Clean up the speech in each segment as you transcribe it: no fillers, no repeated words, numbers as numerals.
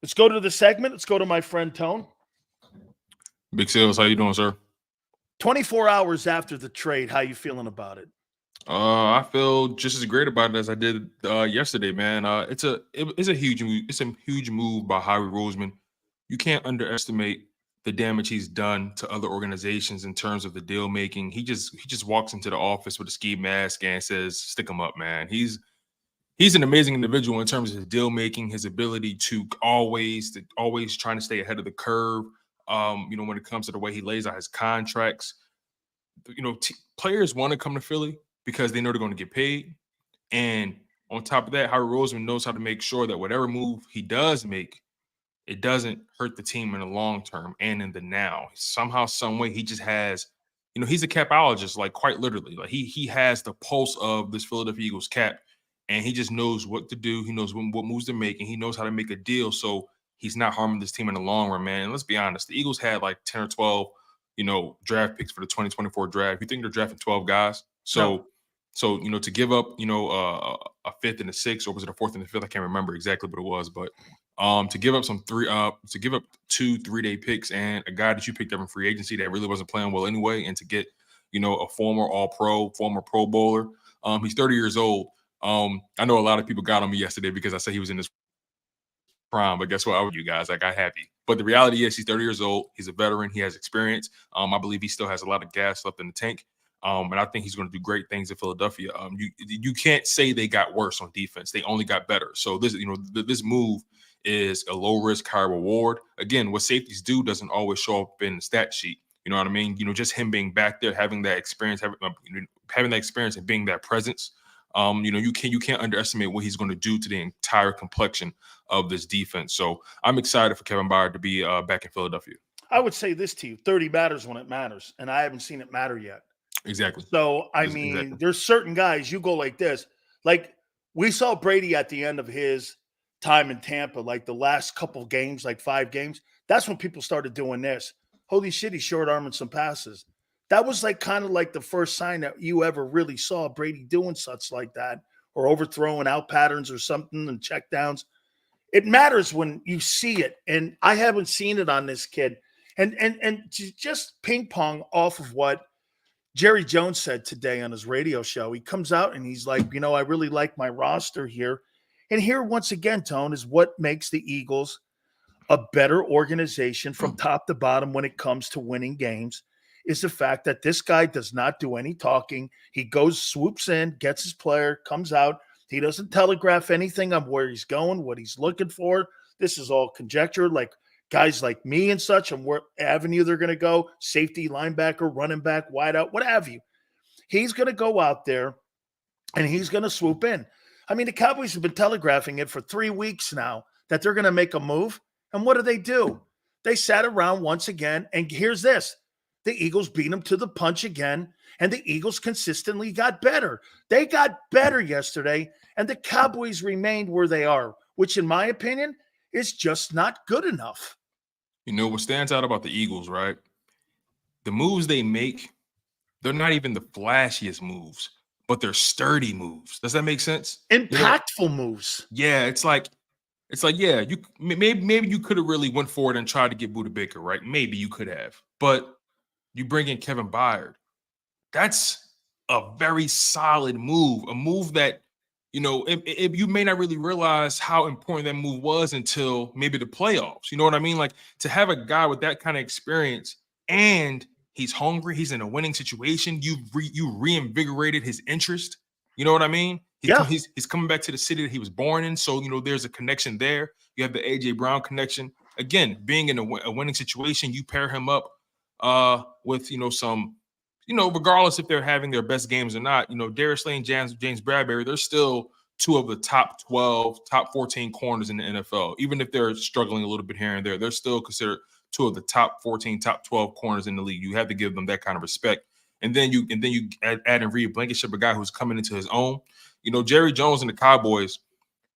Let's go to the segment. Let's go to my friend Tone. Big Sales, how you doing, sir? 24 hours after the trade, how you feeling about it? I feel just as great about it as I did yesterday, man. It's a huge move. It's a huge move by Howie Roseman. You can't underestimate the damage he's done to other organizations in terms of the deal making. He just walks into the office with a ski mask and says, "Stick him up, man." He's an amazing individual in terms of his deal making, his ability to always trying to stay ahead of the curve. When it comes to the way he lays out his contracts, players want to come to Philly because they know they're going to get paid. And on top of that, Howie Roseman knows how to make sure that whatever move he does make, it doesn't hurt the team in the long term and in the now. Somehow, some way, he just has, he's a capologist, like quite literally. Like he has the pulse of this Philadelphia Eagles cap, and he just knows what to do. He knows what moves to make, and he knows how to make a deal so he's not harming this team in the long run, man. And let's be honest, the Eagles had like 10 or 12, draft picks for the 2024 draft. You think they're drafting 12 guys? So to give up, a fifth and a sixth, or was it a fourth and a fifth? I can't remember exactly what it was, but to give up to give up 2 3-day picks and a guy that you picked up in free agency that really wasn't playing well anyway, and to get, a former All-Pro, former Pro Bowler. He's 30 years old. I know a lot of people got on me yesterday because I said he was in his prime, but guess what? I was you guys. I got happy. But the reality is he's 30 years old. He's a veteran. He has experience. I believe he still has a lot of gas left in the tank. And I think he's going to do great things in Philadelphia. You can't say they got worse on defense. They only got better. So this move is a low risk, high reward. Again, what safeties do doesn't always show up in the stat sheet. You know what I mean? Just him being back there, having that experience, having that experience and being that presence. You can't underestimate what he's going to do to the entire complexion of this defense. So I'm excited for Kevin Byard to be back in Philadelphia. I would say this to you: 30 matters when it matters, and I haven't seen it matter yet. Exactly. So there's certain guys you go like this. Like we saw Brady at the end of his time in Tampa, like the last couple games, like 5 games. That's when people started doing this. Holy shit, he's short arming some passes. That was like kind of like the first sign that you ever really saw Brady doing such like that, or overthrowing out patterns or something and check downs. It matters when you see it. And I haven't seen it on this kid. And just ping pong off of what Jerry Jones said today on his radio show. He comes out and he's like, I really like my roster here. And here, once again, Tone, is what makes the Eagles a better organization from top to bottom when it comes to winning games, is the fact that this guy does not do any talking. He goes, swoops in, gets his player, comes out. He doesn't telegraph anything on where he's going, what he's looking for. This is all conjecture, like guys like me and such, and what avenue they're going to go, safety, linebacker, running back, wide out, what have you. He's going to go out there, and he's going to swoop in. I mean, the Cowboys have been telegraphing it for 3 weeks now that they're going to make a move. And what do? They sat around once again, and here's this. The Eagles beat them to the punch again, and the Eagles consistently got better. They got better yesterday, and the Cowboys remained where they are, which in my opinion is just not good enough. What stands out about the Eagles, right? The moves they make, they're not even the flashiest moves, but they're sturdy moves. Does that make sense? Impactful moves. Yeah, it's like, yeah, you maybe you could have really went forward and tried to get Budda Baker, right? Maybe you could have, but you bring in Kevin Byard. That's a very solid move, a move that, if you may not really realize how important that move was until maybe the playoffs. You know what I mean? Like, to have a guy with that kind of experience and he's hungry, he's in a winning situation, you reinvigorated his interest. You know what I mean? He's coming back to the city that he was born in. So, there's a connection there. You have the A.J. Brown connection. Again, being in a winning situation, you pair him up with, some, regardless if they're having their best games or not, Darius Slay and James Bradbury, they're still 2 of the top 12, top 14 corners in the NFL. Even if they're struggling a little bit here and there, they're still considered 2 of the top 14, top 12 corners in the league. You have to give them that kind of respect. And then you add in Reed Blankenship, a guy who's coming into his own. Jerry Jones and the Cowboys,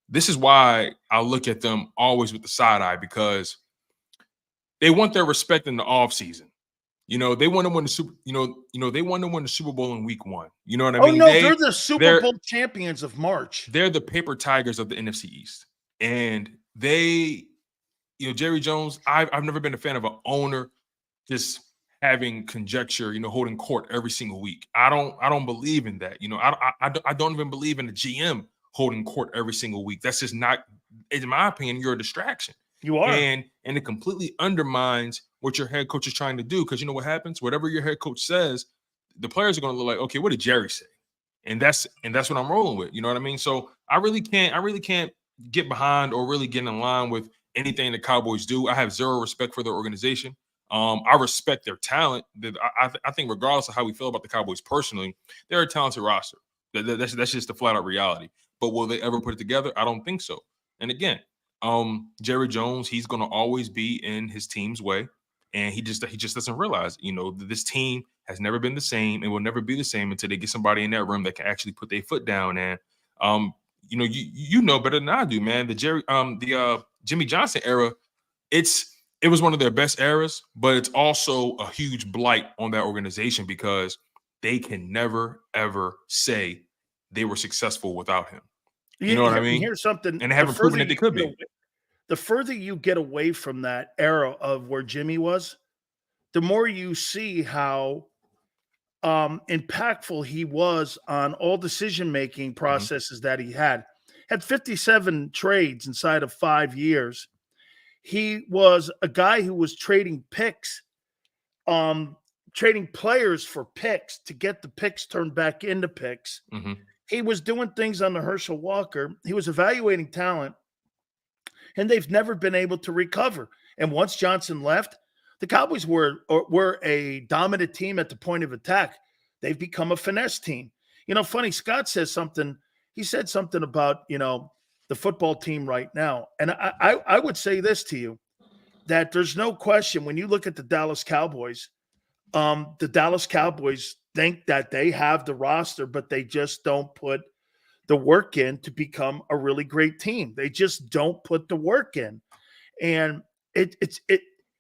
this is why I look at them always with the side eye, because they want their respect in the offseason. They want to win the Super. They want to win the Super Bowl in Week 1. You know what I mean? Oh no, they're the Super Bowl champions of March. They're the paper tigers of the NFC East, and they Jerry Jones, I've never been a fan of an owner just having conjecture, holding court every single week. I don't believe in that. I don't even believe in the GM holding court every single week. That's just not, in my opinion, you're a distraction. You are. And it completely undermines what your head coach is trying to do. Because you know what happens? Whatever your head coach says, the players are going to look like, okay, what did Jerry say? And that's what I'm rolling with. You know what I mean? So I really can't get behind or really get in line with anything the Cowboys do. I have zero respect for their organization. I respect their talent. I think regardless of how we feel about the Cowboys personally, they're a talented roster. That's just the flat out reality. But will they ever put it together? I don't think so. And again, Jerry Jones, he's going to always be in his team's way, and he just doesn't realize, this team has never been the same and will never be the same until they get somebody in that room that can actually put their foot down. And you know better than I do, man. The Jimmy Johnson era, it was one of their best eras, but it's also a huge blight on that organization because they can never ever say they were successful without him. You know what I mean? Here's something, and they haven't proven that they could be. The further you get away from that era of where Jimmy was, the more you see how impactful he was on all decision-making processes that he had. Had 57 trades inside of 5 years. He was a guy who was trading picks, trading players for picks to get the picks turned back into picks. He was doing things on the Herschel Walker. He was evaluating talent, and they've never been able to recover. And once Johnson left, the Cowboys were a dominant team at the point of attack. They've become a finesse team. Funny, Scott says something. He said something about, the football team right now. And I would say this to you, that there's no question when you look at the Dallas Cowboys think that they have the roster, but they just don't put the work in to become a really great team. They just don't put the work in. And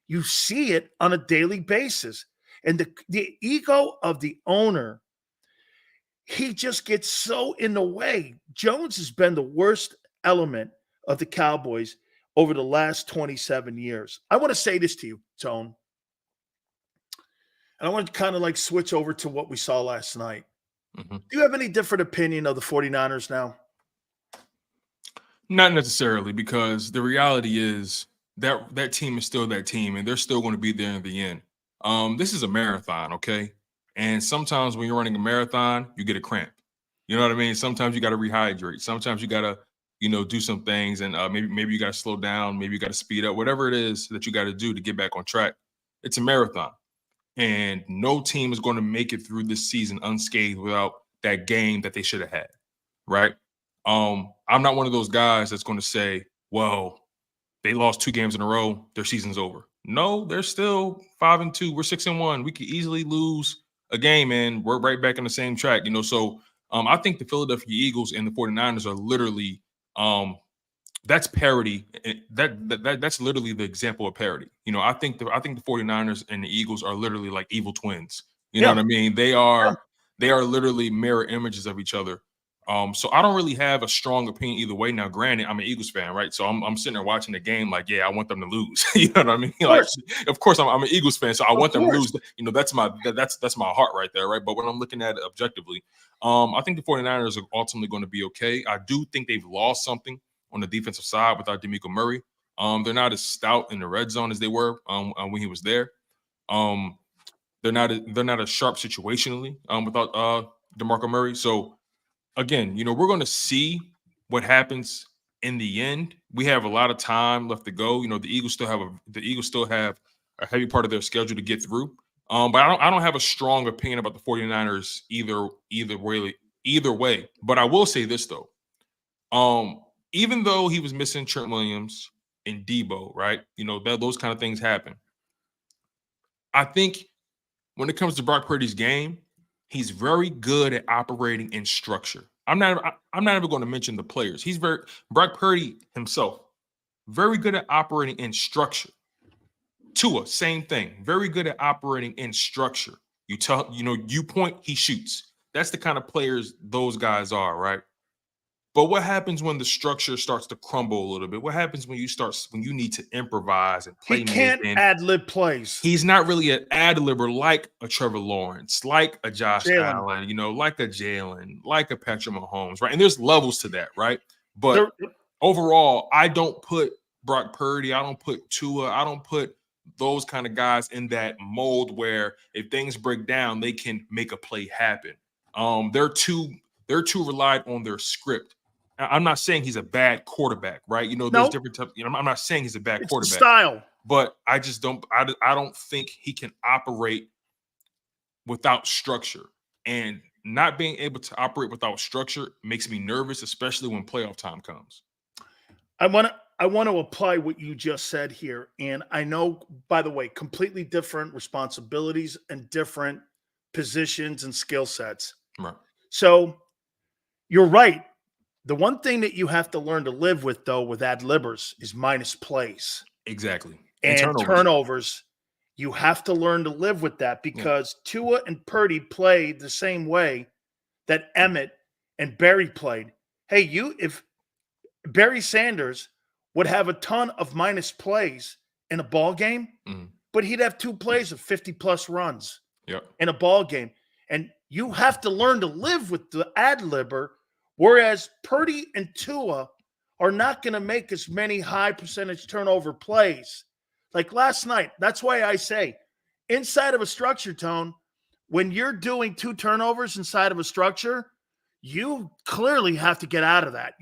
you see it on a daily basis. And the ego of the owner, he just gets so in the way. Jones has been the worst element of the Cowboys over the last 27 years. I want to say this to you, Tone. And I want to kind of switch over to what we saw last night. Do you have any different opinion of the 49ers now? Not necessarily, because the reality is that team is still that team, and they're still going to be there in the end. This is a marathon, okay? And sometimes when you're running a marathon, you get a cramp. You know what I mean? Sometimes you got to rehydrate. Sometimes you got to, do some things, and maybe you got to slow down. Maybe you got to speed up. Whatever it is that you got to do to get back on track. It's a marathon. And no team is going to make it through this season unscathed without that game that they should have had, right? I'm not one of those guys that's going to say, well, they lost 2 games in a row, their season's over. No, they're still 5-2. We're 6-1. We could easily lose a game, and we're right back on the same track, So I think the Philadelphia Eagles and the 49ers are literally that's parity. That's literally the example of parity. I think the 49ers and the Eagles are literally like evil twins. You know what I mean? They are literally mirror images of each other. So I don't really have a strong opinion either way. Now, granted, I'm an Eagles fan, right? So I'm sitting there watching the game like, yeah, I want them to lose. You know what I mean? Of course, I'm an Eagles fan, so I want them to lose. That's my heart right there, right? But when I'm looking at it objectively, I think the 49ers are ultimately going to be okay. I do think they've lost something on the defensive side without DeMarco Murray. They're not as stout in the red zone as they were when he was there. They're not as sharp situationally without DeMarco Murray. So again, we're going to see what happens in the end. We have a lot of time left to go. The Eagles still have a heavy part of their schedule to get through. But I don't have a strong opinion about the 49ers either way. But I will say this though. Even though he was missing Trent Williams and Debo, right? Those kind of things happen. I think when it comes to Brock Purdy's game, he's very good at operating in structure. I'm not even going to mention the players. Brock Purdy himself, very good at operating in structure. Tua, same thing. Very good at operating in structure. You point, he shoots. That's the kind of players those guys are, right? But what happens when the structure starts to crumble a little bit? What happens when you need to improvise and play He make? can't And ad-lib plays. he's not really an ad-libber like a Trevor Lawrence, like a Josh Jalen. Allen, like a Jalen, like a Patrick Mahomes, right? And there's levels to that, right? But overall, I don't put Brock Purdy, I don't put Tua, I don't put those kind of guys in that mold where if things break down, they can make a play happen. They're too relied on their script. I'm not saying he's a bad quarterback, right? There's different types. I'm not saying he's a bad quarterback. Style. But I just don't. I don't think he can operate without structure, and not being able to operate without structure makes me nervous, especially when playoff time comes. I want to apply what you just said here, and I know, by the way, completely different responsibilities and different positions and skill sets. Right. So you're right. The one thing that you have to learn to live with, though, with ad-libbers is minus plays. Exactly. And turnovers. You have to learn to live with that because Tua and Purdy played the same way that Emmett and Barry played. Hey, if Barry Sanders would have a ton of minus plays in a ball game, but he'd have 2 plays of 50-plus runs in a ball game. And you have to learn to live with the ad-libber, whereas Purdy and Tua are not going to make as many high percentage turnover plays. Like last night, that's why I say inside of a structure, Tone, when you're doing 2 turnovers inside of a structure, you clearly have to get out of that.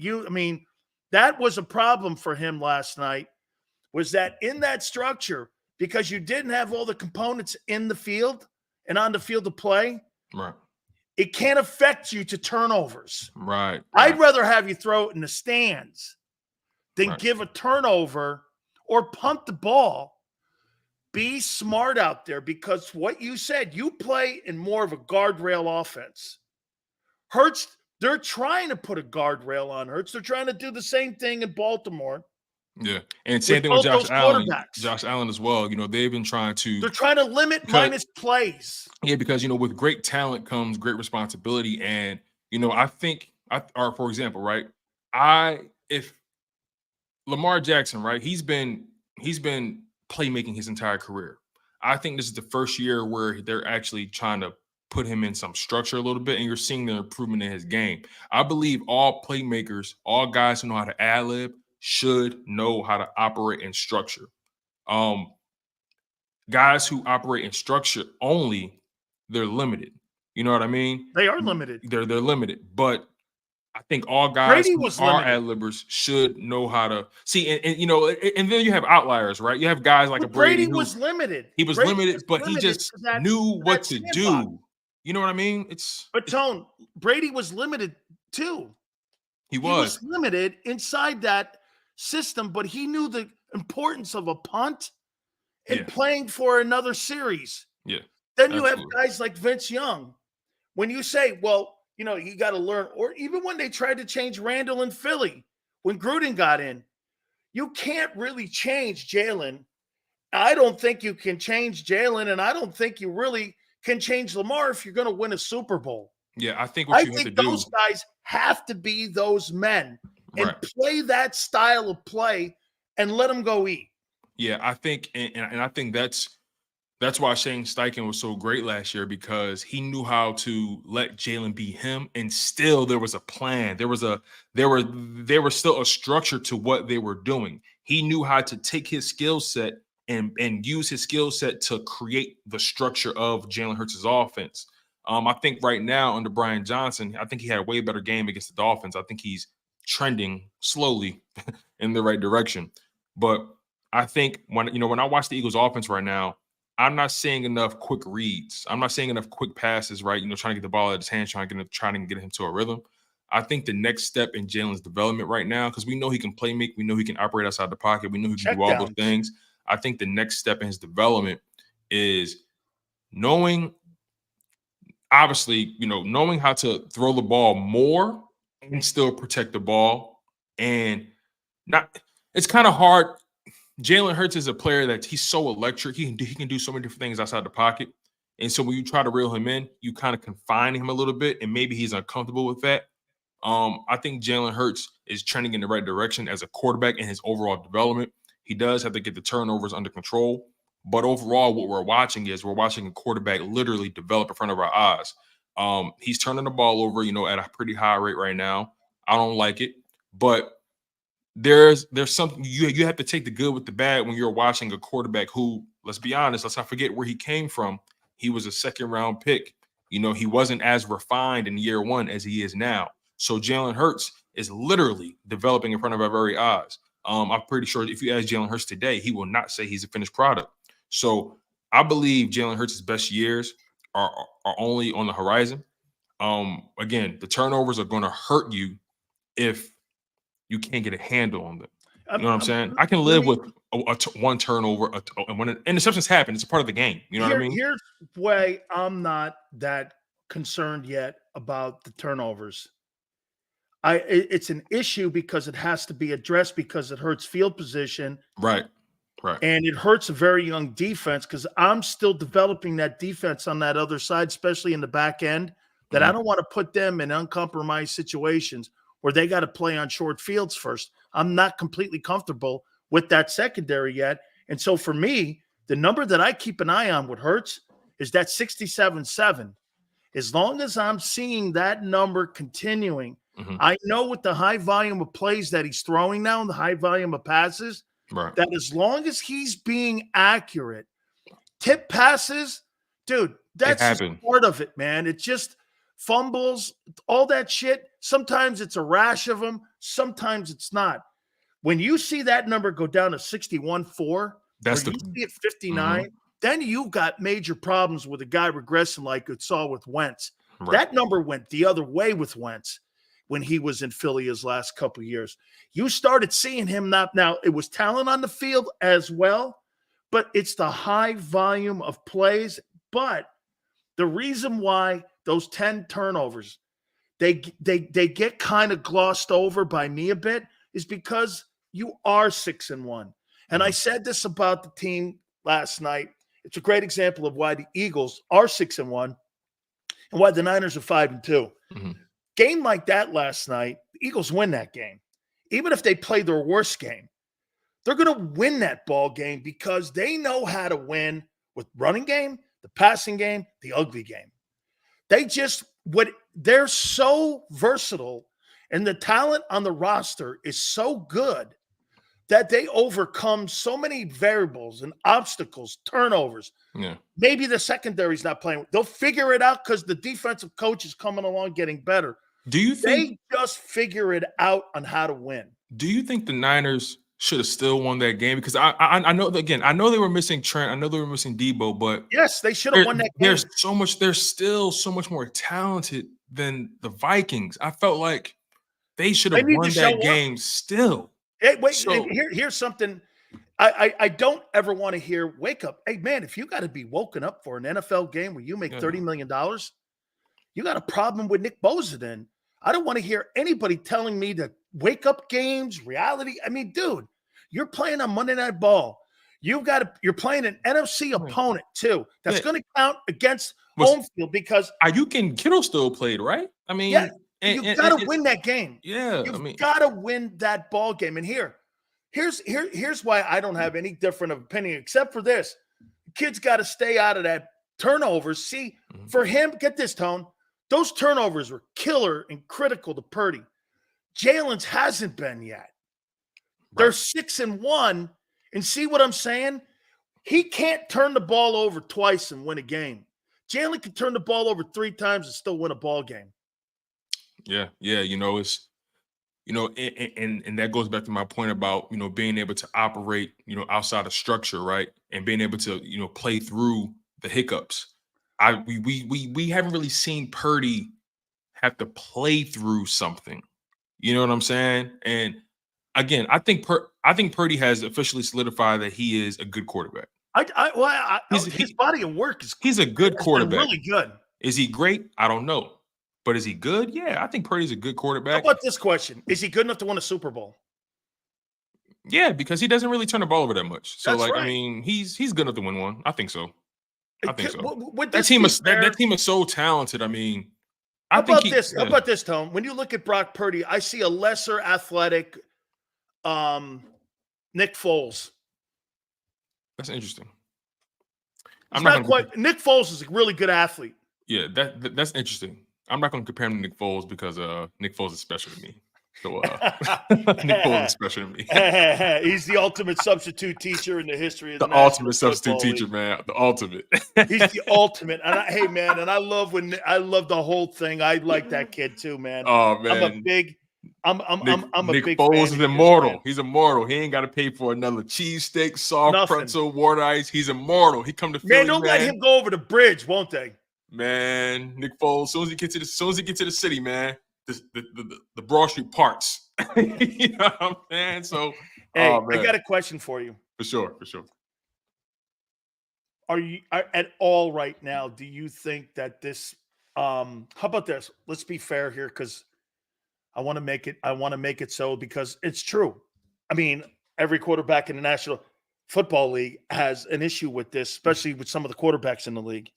That was a problem for him last night, was that in that structure, because you didn't have all the components in the field and on the field to play, right, it can't affect you to turnovers. Right. I'd rather have you throw it in the stands than give a turnover or punt the ball. Be smart out there because what you said, you play in more of a guardrail offense. Hurts, they're trying to put a guardrail on Hurts. They're trying to do the same thing in Baltimore. Yeah. And same thing with Josh Allen. Josh Allen as well. they've been trying to. They're trying to limit minus plays. Yeah, because, with great talent comes great responsibility. And, I think, for example, right, if Lamar Jackson, right, he's been playmaking his entire career. I think this is the first year where they're actually trying to put him in some structure a little bit, and you're seeing the improvement in his game. I believe all playmakers, all guys who know how to ad-lib should know how to operate in structure. Guys who operate in structure only, they're limited. You know what I mean? They are limited. They're limited, but I think all guys who are ad-libbers should know how to see, and then you have outliers, right? You have guys like a Brady who was limited. He was limited, but he just knew what to do. You know what I mean? But Tone, Brady was limited too. He was limited inside that system, but he knew the importance of a punt and playing for another series. Yeah. Then you have guys like Vince Young. When you say, well, you got to learn, or even when they tried to change Randall in Philly, when Gruden got in, you can't really change Jalen. I don't think you can change Jalen, and I don't think you really can change Lamar if you're going to win a Super Bowl. Yeah, I think those guys have to be those men and play that style of play and let them go eat. Yeah, I think, and I think that's why Shane Steichen was so great last year, because he knew how to let Jalen be him, and still there was a plan. There was still a structure to what they were doing. He knew how to take his skill set and use his skill set to create the structure of Jalen Hurts' offense. I think right now under Brian Johnson, I think he had a way better game against the Dolphins. I think he's trending slowly in the right direction. But I think when I watch the Eagles offense right now, I'm not seeing enough quick reads. I'm not seeing enough quick passes, right? Trying to get the ball out of his hands, trying to get him to a rhythm. I think the next step in Jalen's development right now, because we know he can play make, we know he can operate outside the pocket, we know he can do all those things. I think the next step in his development is knowing how to throw the ball more and still protect the ball. And it's kind of hard. Jalen Hurts is a player that he's so electric. He can do so many different things outside the pocket. And so when you try to reel him in, you kind of confine him a little bit, and maybe he's uncomfortable with that. I think Jalen Hurts is trending in the right direction as a quarterback in his overall development. He does have to get the turnovers under control. But overall, what we're watching is we're watching a quarterback literally develop in front of our eyes. He's turning the ball over, at a pretty high rate right now. I don't like it, but there's something you have to take the good with the bad when you're watching a quarterback who, let's be honest, let's not forget where he came from. He was a second-round pick. He wasn't as refined in year one as he is now. So Jalen Hurts is literally developing in front of our very eyes. I'm pretty sure if you ask Jalen Hurts today, he will not say he's a finished product. So I believe Jalen Hurts' best years are only on the horizon. Again, the turnovers are going to hurt you if you can't get a handle on them. You know what I'm saying? I can live with one turnover, and when interceptions happen, it's a part of the game. You know what I mean? Here's why I'm not that concerned yet about the turnovers. It's an issue because it has to be addressed because it hurts field position. Right. And it hurts a very young defense because I'm still developing that defense on that other side, especially in the back end, that I don't want to put them in uncompromised situations where they got to play on short fields first. I'm not completely comfortable with that secondary yet. And so for me, the number that I keep an eye on with Hurts is that 67.7. As long as I'm seeing that number continuing, I know with the high volume of plays that he's throwing now and the high volume of passes, that as long as he's being accurate, tip passes, dude, that's just part of it, man. It's just fumbles, all that shit. Sometimes it's a rash of them. Sometimes it's not. When you see that number go down to 61.4, you see it 59, then you've got major problems with a guy regressing like it saw with Wentz. That number went the other way with Wentz when he was in Philly his last couple of years. You started seeing him now it was talent on the field as well, but it's the high volume of plays. But the reason why those 10 turnovers, they get kind of glossed over by me a bit is because you are 6-1. And I said this about the team last night. It's a great example of why the Eagles are 6-1 and why the Niners are 5-2. Game like that last night, the Eagles win that game. Even if they play their worst game, they're going to win that ball game because they know how to win with running game, the passing game, the ugly game. They're so versatile, and the talent on the roster is so good that they overcome so many variables and obstacles, turnovers. Maybe the secondary's not playing. They'll figure it out because the defensive coach is coming along getting better. Do you think they just figure it out on how to win? Do you think the Niners should have still won that game? Because I know, again, I know they were missing Trent. I know they were missing Debo, but yes, they should have won that game. They're still so much more talented than the Vikings. I felt like they should have won that game still. Hey, wait, here's something. I don't ever want to hear wake up. Hey, man, if you got to be woken up for an NFL game where you make $30 million, you got a problem with Nick Bosa then. I don't want to hear anybody telling me to wake up games, reality. I mean, dude, you're playing on Monday Night Ball. You're playing an NFC opponent too. That's going to count against home field because Ayuk and Kittle still played, right? I mean, you got to win that game. Yeah, you've got to win that ball game. And here's why I don't have any different of opinion except for this: kids got to stay out of that turnovers. See, for him, get this, Tone. Those turnovers were killer and critical to Purdy. Jalen's hasn't been yet. They're 6-1, and see what I'm saying? He can't turn the ball over twice and win a game. Jalen can turn the ball over 3 times and still win a ball game. Yeah, it's and that goes back to my point about being able to operate outside of structure, right, and being able to play through the hiccups. We haven't really seen Purdy have to play through something. You know what I'm saying? And again, I think Purdy has officially solidified that he is a good quarterback. His body of work is he's a good quarterback. Really good. Is he great? I don't know. But is he good? Yeah, I think Purdy's a good quarterback. How about this question? Is he good enough to win a Super Bowl? Yeah, because he doesn't really turn the ball over that much. So, That's right. I mean, he's good enough to win one. I think so. That team is so talented. I mean, I think he. How about this, Tone? When you look at Brock Purdy, I see a lesser athletic Nick Foles. That's interesting. He's not quite. Nick Foles is a really good athlete. Yeah, that's interesting. I'm not going to compare him to Nick Foles because Nick Foles is special to me. So Nick Foles is special to me. He's the ultimate substitute teacher in the history of the ultimate substitute teacher, man. The ultimate. He's the ultimate. And I love the whole thing. I like that kid too, man. Oh man, I'm a big Nick Foles is immortal. He's immortal. He ain't got to pay for another cheesesteak, soft pretzel, water ice. He's immortal. He come to Philly, man. Don't let him go over the bridge, won't they? Man, Nick Foles. As soon as he gets to the city, man, the Broad Street parts. You know what I'm saying? So, hey, I got a question for you. For sure. Are you at all right now? Do you think that this? How about this? Let's be fair here, because I want to make it so, because it's true. I mean, every quarterback in the National Football League has an issue with this, especially with some of the quarterbacks in the league.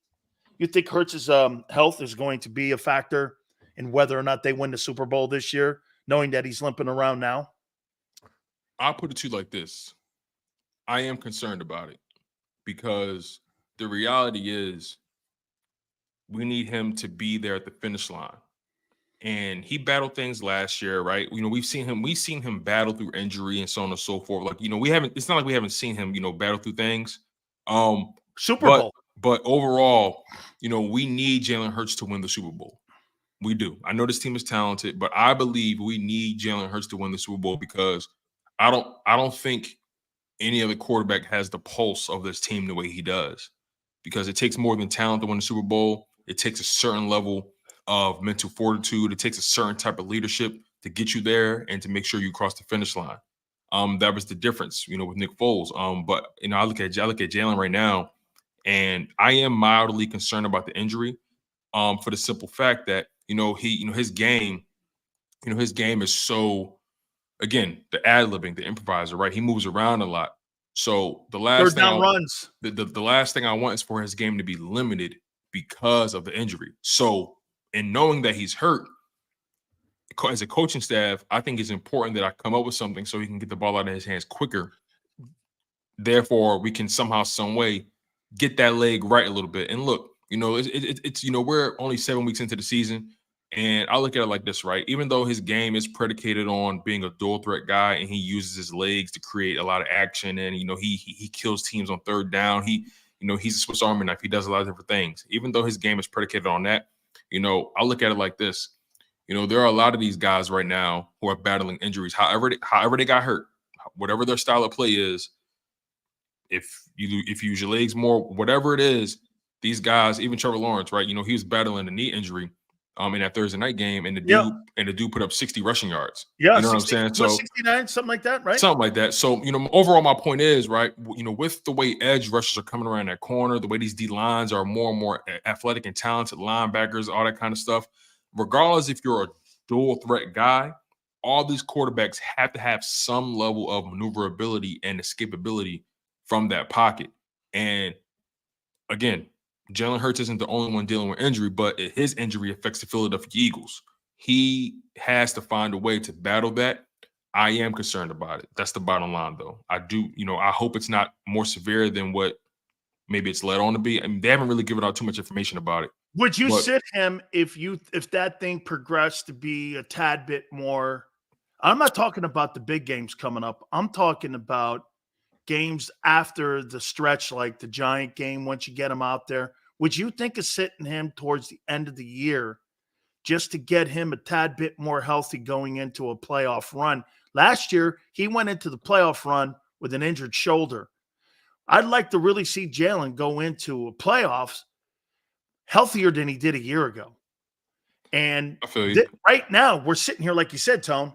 You think Hurts' health is going to be a factor in whether or not they win the Super Bowl this year, knowing that he's limping around now? I'll put it to you like this. I am concerned about it, because the reality is we need him to be there at the finish line. And he battled things last year, right? You know, we've seen him battle through injury and so on and so forth. Like, you know, it's not like we haven't seen him, you know, battle through things. Super Bowl. But overall, you know, we need Jalen Hurts to win the Super Bowl. We do. I know this team is talented, but I believe we need Jalen Hurts to win the Super Bowl, because I don't think any other quarterback has the pulse of this team the way he does. Because it takes more than talent to win the Super Bowl. It takes a certain level of mental fortitude. It takes a certain type of leadership to get you there and to make sure you cross the finish line. That was the difference, you know, with Nick Foles. But you know, I look at Jalen right now, and I am mildly concerned about the injury, for the simple fact that his game is so, again, the ad-libbing, the improviser, right? He moves around a lot. So the last the last thing I want is for his game to be limited because of the injury. So, in knowing that he's hurt, as a coaching staff, I think it's important that I come up with something so he can get the ball out of his hands quicker. Therefore, we can somehow, some way, get that leg right a little bit. And look, you know, it's you know, we're only 7 weeks into the season, and I look at it like this, right? Even though his game is predicated on being a dual threat guy, and he uses his legs to create a lot of action, and you know, he kills teams on third down. He's a Swiss Army knife. He does a lot of different things. Even though his game is predicated on that, you know, I look at it like this. You know, there are a lot of these guys right now who are battling injuries. However they got hurt, whatever their style of play is, if you use your legs more, whatever it is, these guys, even Trevor Lawrence, right? You know, he was battling a knee injury in that Thursday night game, and the dude put up 60 rushing yards. Yeah, you know 60, what I'm saying? So 69, something like that, right? Something like that. So, you know, overall, my point is, right, you know, with the way edge rushers are coming around that corner, the way these D lines are more and more athletic and talented, linebackers, all that kind of stuff, regardless if you're a dual threat guy, all these quarterbacks have to have some level of maneuverability and escapability from that pocket. And again, Jalen Hurts isn't the only one dealing with injury, but his injury affects the Philadelphia Eagles. He has to find a way to battle that. I am concerned about it. That's the bottom line, though. I do, you know, I hope it's not more severe than what maybe it's led on to be. I mean, they haven't really given out too much information about it. Would you sit him if that thing progressed to be a tad bit more? I'm not talking about the big games coming up. I'm talking about games after the stretch, like the Giant game, once you get him out there. Would you think of sitting him towards the end of the year just to get him a tad bit more healthy going into a playoff run? Last year, he went into the playoff run with an injured shoulder. I'd like to really see Jalen go into playoffs healthier than he did a year ago. And right now, we're sitting here, like you said, Tone,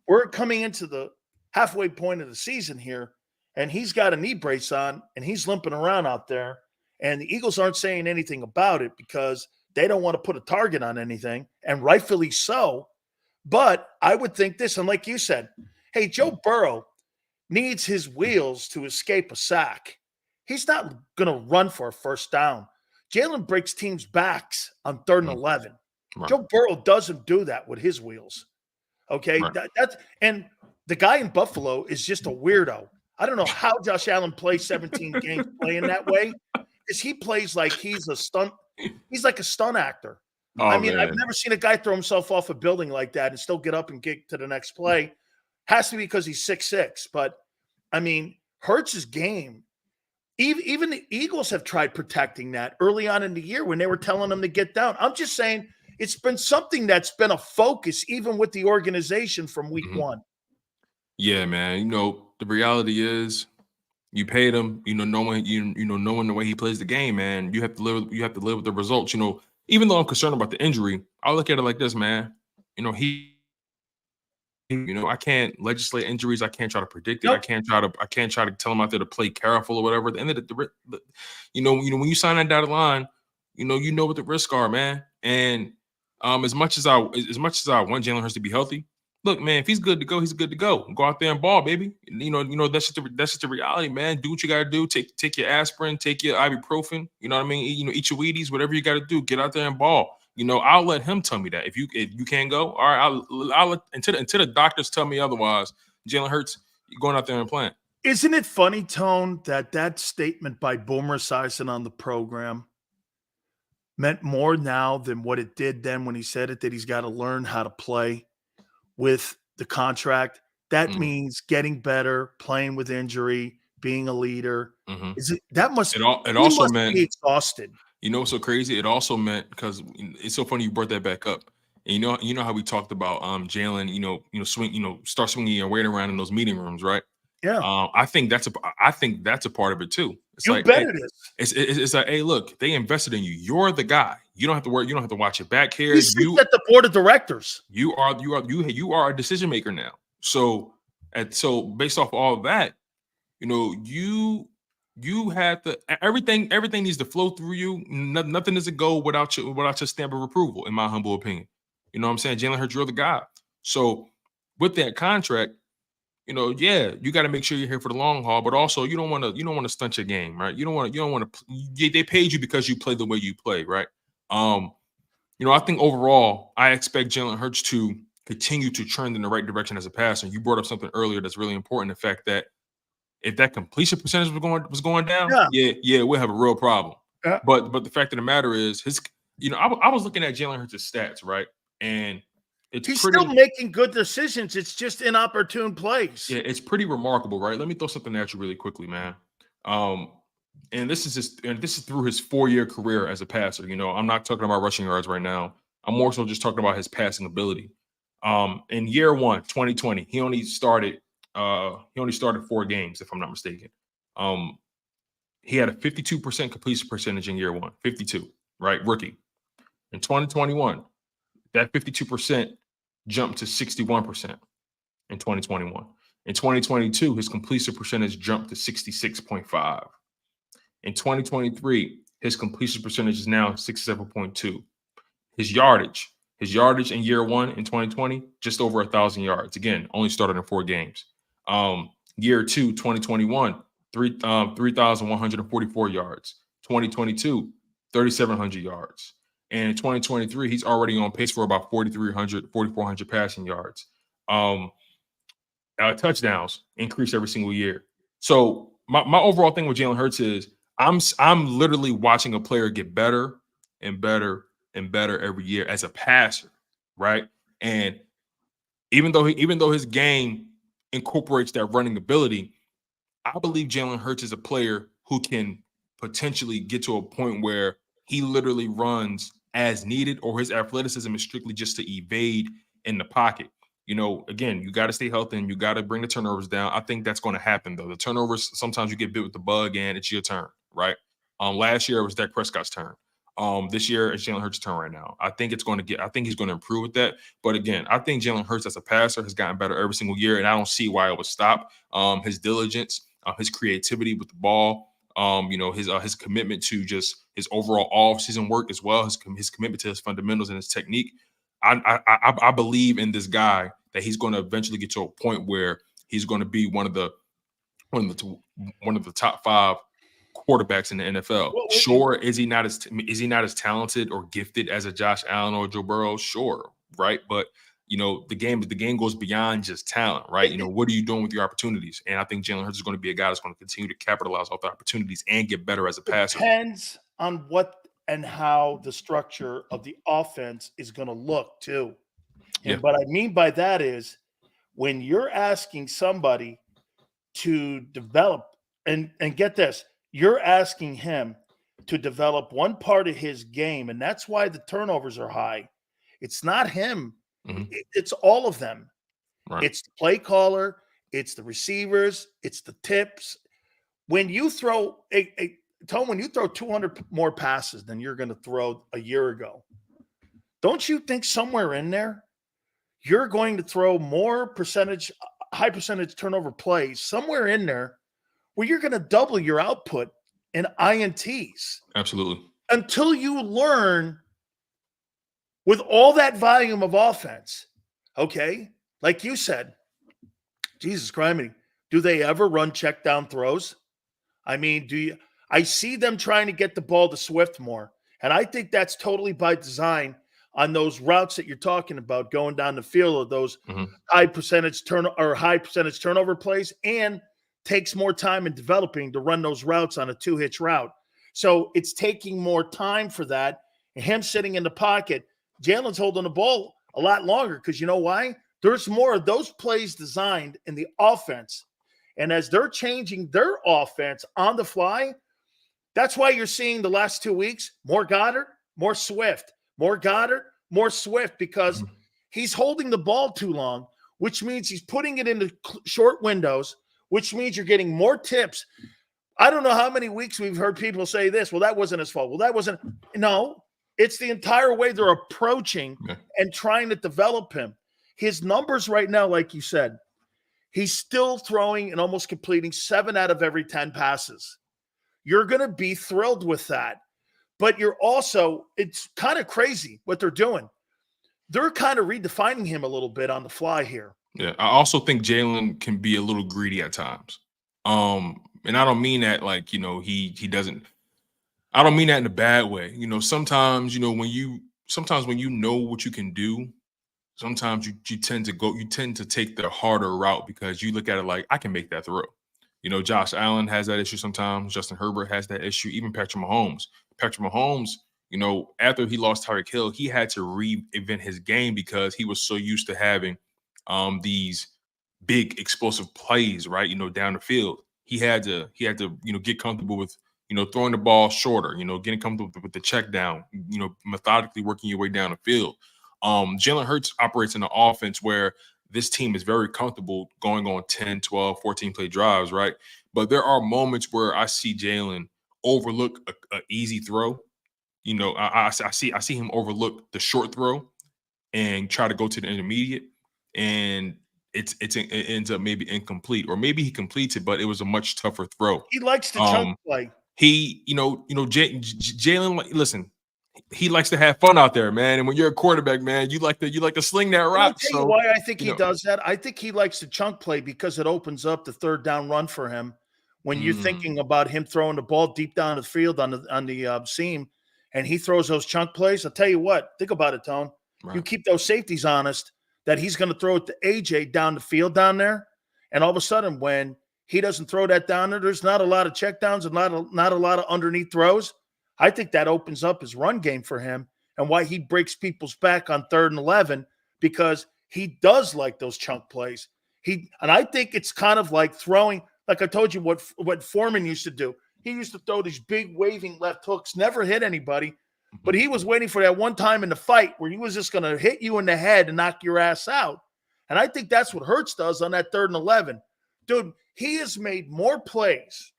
we're coming into the halfway point of the season here, and he's got a knee brace on, and he's limping around out there. And the Eagles aren't saying anything about it because they don't want to put a target on anything, and rightfully so. But I would think this, and like you said, hey, Joe Burrow needs his wheels to escape a sack. He's not going to run for a first down. Jalen breaks teams' backs on 3rd and 11. Right. Joe Burrow doesn't do that with his wheels. Okay, Right. that's and the guy in Buffalo is just a weirdo. I don't know how Josh Allen plays 17 games playing that way, because he plays like he's a stunt. He's like a stunt actor. I Oh mean, I've man. never seen a guy throw himself off a building like that and still get up and get to the next play. Has to be because he's 6'6". But I mean, Hurts' game. Even the Eagles have tried protecting that early on in the year when they were telling him to get down. I'm just saying it's been something that's been a focus even with the organization from week Mhm. one. Yeah, man. You know, the reality is you paid him, knowing knowing the way he plays the game, man. You have to live with the results. Even though I'm concerned about the injury, I look at it like this, man. I can't legislate injuries. I can't try to predict it. Nope. I can't try to tell him out there to play careful or whatever. At the end of when you sign that dotted line, you know what the risks are, man. And as much as I want Jalen Hurts to be healthy, look, man, if he's good to go, he's good to go. Go out there and ball, baby. That's just the reality, man. Do what you gotta do. Take your aspirin, take your ibuprofen. You know what I mean? Eat your Wheaties, whatever you gotta do. Get out there and ball. I'll let him tell me that. If you can't go, all right, I'll let until the doctors tell me otherwise. Jalen Hurts, you're going out there and playing. Isn't it funny, Tone, that statement by Boomer Esiason on the program meant more now than what it did then when he said it, that he's got to learn how to play with the contract? That means getting better, playing with injury, being a leader. Mm-hmm. He also must meant be exhausted. You know what's so crazy? It also meant, because it's so funny you brought that back up. And you know how we talked about Jalen, start swinging your weight around in those meeting rooms, right? Yeah. I think that's a part of it too. It's You like, bet hey, it is. it's like, hey, look, they invested in you. You're the guy. You don't have to worry. You don't have to watch your back here. He sits at the board of directors. You are a decision maker now. So based off all of that, you have to everything needs to flow through you. Nothing doesn't go without your stamp of approval, in my humble opinion. You know what I'm saying? Jalen Hurts, you're the guy. So with that contract, yeah, you got to make sure you're here for the long haul, but also you don't want to stunt your game, right? You don't want to. They paid you because you play the way you play, right? I think overall, I expect Jalen Hurts to continue to trend in the right direction as a passer. You brought up something earlier that's really important: the fact that if that completion percentage was going down, yeah, we'll have a real problem. Yeah. But the fact of the matter is, I was looking at Jalen Hurts' stats, right, and he's still making good decisions. It's just inopportune plays. Yeah, it's pretty remarkable, right? Let me throw something at you really quickly, man. And this is through his 4-year career as a passer. I'm not talking about rushing yards right now. I'm more so just talking about his passing ability. In year 1, 2020, he only started 4 games, if I'm not mistaken. He had a 52% completion percentage in year 1, 52, right? Rookie. In 2021, that 52% jumped to 61% in 2021. In 2022, his completion percentage jumped to 66.5. In 2023, his completion percentage is now 67.2. His yardage in year 1 in 2020, just over 1,000 yards. Again, only started in 4 games. Year 2, 2021, 3,144 yards. 2022, 3,700 yards. And in 2023, he's already on pace for about 4,300, 4,400 passing yards. Touchdowns increase every single year. So my overall thing with Jalen Hurts is I'm literally watching a player get better and better and better every year as a passer, right? And even though his game incorporates that running ability, I believe Jalen Hurts is a player who can potentially get to a point where he literally runs as needed, or his athleticism is strictly just to evade in the pocket. Again, you got to stay healthy and you got to bring the turnovers down. I think that's going to happen, though. The turnovers, sometimes you get bit with the bug and it's your turn, right? Last year it was Dak Prescott's turn. This year it's Jalen Hurts' turn right now. I think he's going to improve with that. But again, I think Jalen Hurts as a passer has gotten better every single year, and I don't see why it would stop. His diligence, his creativity with the ball, his commitment to just his overall off-season work as well, his commitment to his fundamentals and his technique. I believe in this guy that he's going to eventually get to a point where he's going to be one of the top 5 quarterbacks in the NFL. Well, Sure, is he not as talented or gifted as a Josh Allen or Joe Burrow? Sure, right? But the game goes beyond just talent, right? What are you doing with your opportunities? And I think Jalen Hurts is going to be a guy that's going to continue to capitalize off the opportunities and get better as a passer. Depends on what and how the structure of the offense is going to look too. And what I mean by that is when you're asking somebody to develop, and get this, you're asking him to develop one part of his game, and that's why the turnovers are high. It's not him. It's all of them. Right. It's the play caller. It's the receivers. It's the tips. When you throw when you throw 200 more passes than you're going to throw a year ago, don't you think somewhere in there you're going to throw more high percentage turnover plays somewhere in there where you're going to double your output in INTs? Absolutely. Until you learn with all that volume of offense, okay, like you said, Jesus Christ, do they ever run check down throws? I mean, I see them trying to get the ball to Swift more, and I think that's totally by design on those routes that you're talking about going down the field of those high percentage turnover plays, and takes more time in developing to run those routes on a two-hitch route. So it's taking more time for that. And him sitting in the pocket, Jalen's holding the ball a lot longer because you know why? There's more of those plays designed in the offense. And as they're changing their offense on the fly, that's why you're seeing the last 2 weeks, more Goddard, more Swift, more Goddard, more Swift, because he's holding the ball too long, which means he's putting it into short windows, which means you're getting more tips. I don't know how many weeks we've heard people say this. Well, that wasn't his fault. Well, that wasn't. No, it's the entire way they're approaching and trying to develop him. His numbers right now, like you said, he's still throwing and almost completing 7 out of every 10 passes. You're going to be thrilled with that. But you're also, it's kind of crazy what they're doing. They're kind of redefining him a little bit on the fly here. Yeah, I also think Jalen can be a little greedy at times. And I don't mean that like, he doesn't. I don't mean that in a bad way. Sometimes, when you know what you can do, sometimes you tend to take the harder route because you look at it like, I can make that throw. Josh Allen has that issue sometimes. Justin Herbert has that issue. Even Patrick Mahomes. After he lost Tyreek Hill, he had to reinvent his game because he was so used to having these big explosive plays, right? Down the field. He had to get comfortable with, throwing the ball shorter, getting comfortable with the check down, methodically working your way down the field. Jalen Hurts operates in an offense where this team is very comfortable going on 10, 12, 14 play drives, right? But there are moments where I see Jalen overlook an easy throw. I see him overlook the short throw and try to go to the intermediate, and it ends up maybe incomplete, or maybe he completes it, but it was a much tougher throw. He likes to chunk play. Jalen, listen, he likes to have fun out there, man. And when you're a quarterback, man, you like to sling that route. I'll tell you why I think he does that. I think he likes to chunk play because it opens up the third down run for him. When you're thinking about him throwing the ball deep down the field on the seam, and he throws those chunk plays, I'll tell you what, think about it, Tone. Right. You keep those safeties honest that he's going to throw it to AJ down the field down there, and all of a sudden when he doesn't throw that down there, there's not a lot of checkdowns and not a lot of underneath throws. I think that opens up his run game for him and why he breaks people's back on 3rd and 11, because he does like those chunk plays. And I think it's kind of like throwing, like I told you what Foreman used to do. He used to throw these big waving left hooks, never hit anybody, but he was waiting for that one time in the fight where he was just going to hit you in the head and knock your ass out. And I think that's what Hurts does on that 3rd and 11. Dude, he has made more plays,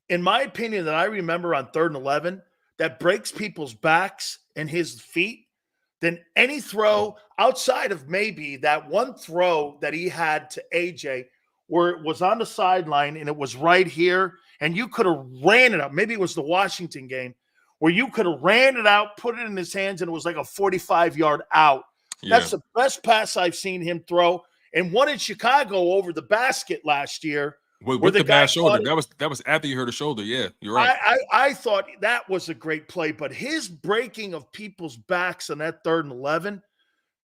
in my opinion, that I remember on 3rd and 11 that breaks people's backs and his feet than any throw outside of maybe that one throw that he had to AJ where it was on the sideline and it was right here and you could have ran it up. Maybe it was the Washington game where you could have ran it out, put it in his hands, and it was like a 45-yard out. Yeah. That's the best pass I've seen him throw. And one in Chicago over the basket last year where With the the guy bad shoulder, caught it. that was after you hurt a shoulder. Yeah, you're right. I thought that was a great play, but his breaking of people's backs on that 3rd and 11,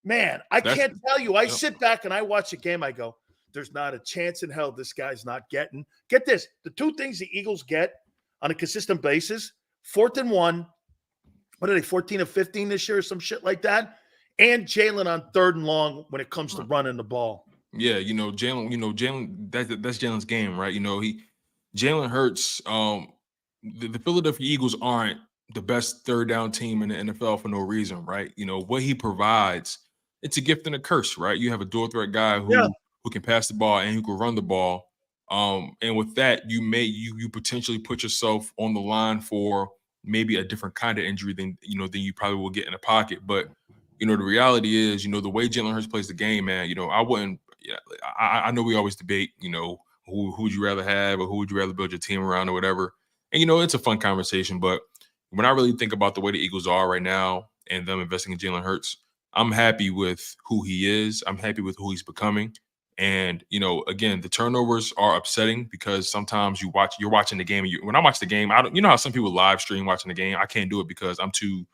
man, I That's can't tell you. I yep. sit back and I watch the game. I go, there's not a chance in hell this guy's not getting. Get this. The 2 things the Eagles get on a consistent basis, 4th and 1, what are they, 14 of 15 this year or some shit like that? And Jalen on 3rd and long when it comes to running the ball. Yeah, Jalen, that's Jalen's game, right? Jalen Hurts, the Philadelphia Eagles aren't the best 3rd down team in the NFL for no reason, right? What he provides, it's a gift and a curse, right? You have a dual threat guy who can pass the ball and who can run the ball. And with that, you potentially put yourself on the line for maybe a different kind of injury than you probably will get in a pocket. But the reality is, the way Jalen Hurts plays the game, man, I wouldn't. Yeah, I know we always debate, who would you rather have or who would you rather build your team around or whatever. And, it's a fun conversation. But when I really think about the way the Eagles are right now and them investing in Jalen Hurts, I'm happy with who he is. I'm happy with who he's becoming. And, again, the turnovers are upsetting because sometimes you're watching the game. And when I watch the game, how some people live stream watching the game. I can't do it because I'm too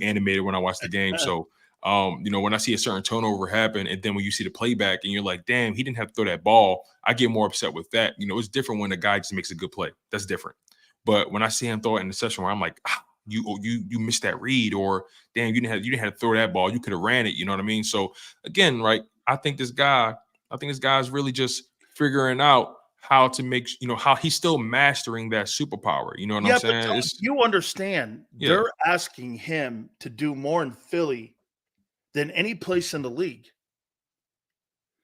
animated when I watch the game. So, when I see a certain turnover happen and then when you see the playback and you're like, damn, he didn't have to throw that ball, I get more upset with that. It's different when the guy just makes a good play. That's different. But when I see him throw it in the session where I'm like, you missed that read, or damn, you didn't have to throw that ball. You could have ran it. You know what I mean? So again, right, I think this guy's really just figuring out how to make, how he's still mastering that superpower. You know what I'm saying? But you understand, they're asking him to do more in Philly than any place in the league.